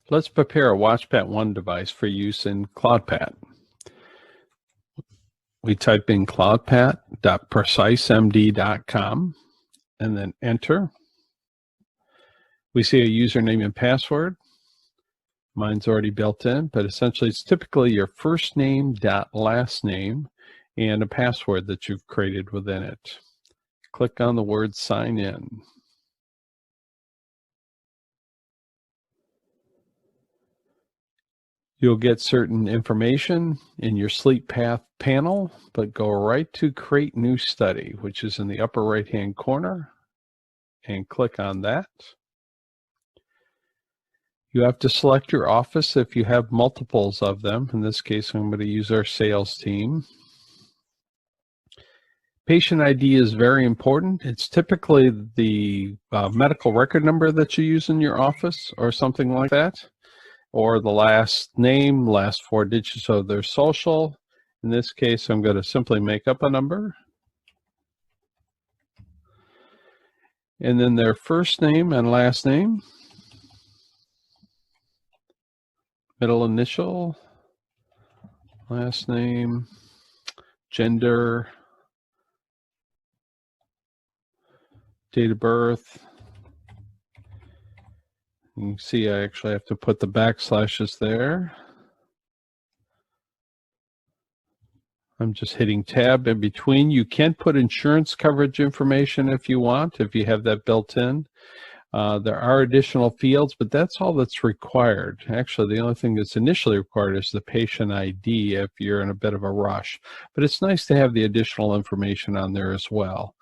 Let's prepare a WatchPAT 1 device for use in CloudPAT. We type in cloudpat.precicemd.com and then enter. We see a username and password. Mine's already built in, but essentially it's typically your first name dot last name and a password that you've created within it. Click on the word sign in. You'll get certain information in your sleep path panel, but go right to create new study, which is in the upper right hand corner, and click on that. You have to select your office if you have multiples of them. In this case, I'm going to use our sales team. Patient ID is very important. It's typically the medical record number that you use in your office or something like that, or the last name, last 4 digits of their social. In this case, I'm going to simply make up a number. And then their first name and last name, middle initial, last name, gender, date of birth. You can see I actually have to put the backslashes there. I'm just hitting tab in between. You can put insurance coverage information if you want, if you have that built in. There are additional fields, but that's all that's required. Actually, the only thing that's initially required is the patient ID if you're in a bit of a rush. But it's nice to have the additional information on there as well.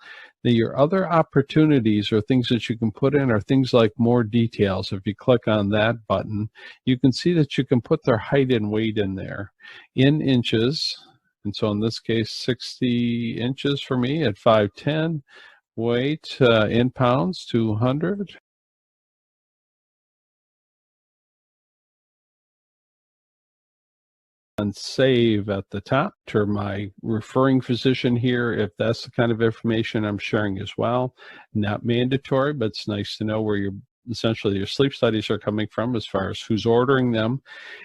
Now, your other opportunities or things that you can put in are things like more details. If you click on that button, you can see that you can put their height and weight in there in inches. And so in this case, 60 inches for me at 5'10". Weight in pounds, 200. And save at the top to my referring physician here if that's the kind of information I'm sharing as well. Not mandatory, but it's nice to know where your essentially your sleep studies are coming from as far as who's ordering them.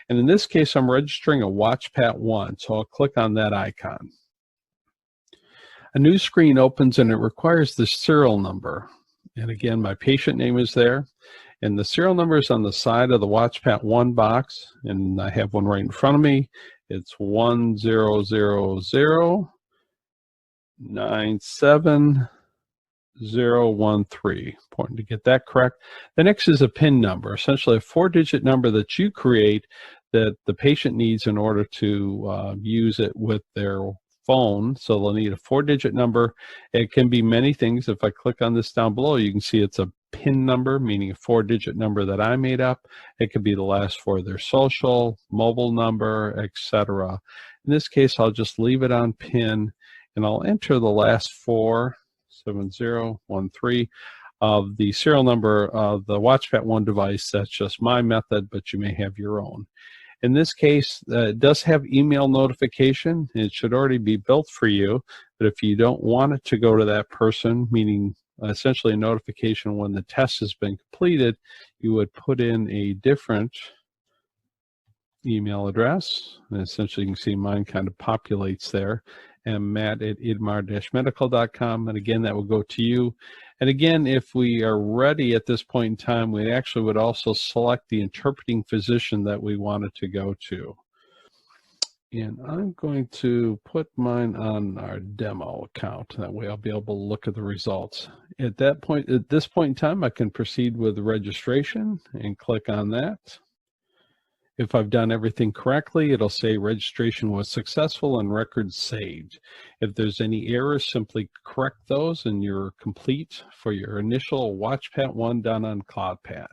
And in this case, I'm registering a WatchPAT 1, so I'll click on that icon. A new screen opens and it requires the serial number. And again, my patient name is there. And the serial number is on the side of the WatchPAT 1 box. And I have one right in front of me. It's 100097013. Important to get that correct. The next is a PIN number, essentially a 4-digit number that you create that the patient needs in order to use it with their phone. So they'll need a 4-digit number. It can be many things. If I click on this down below, you can see it's a PIN number, meaning a 4-digit number that I made up. It could be the last 4 of their social, mobile number, etc. In this case, I'll just leave it on PIN and I'll enter the last 4, 7013 of the serial number of the WatchPAT 1 device. That's just my method, but you may have your own. In this case, it does have email notification. It should already be built for you, but if you don't want it to go to that person, meaning essentially a notification when the test has been completed, you would put in a different email address. And essentially, you can see mine kind of populates there. And matt@idmar-medical.com. And again, that will go to you. And again, if we are ready at this point in time, we actually would also select the interpreting physician that we wanted to go to. And I'm going to put mine on our demo account. That way I'll be able to look at the results. At this point in time, I can proceed with the registration and click on that. If I've done everything correctly, it'll say registration was successful and records saved. If there's any errors, simply correct those and you're complete for your initial WatchPAT 1 done on CloudPAT.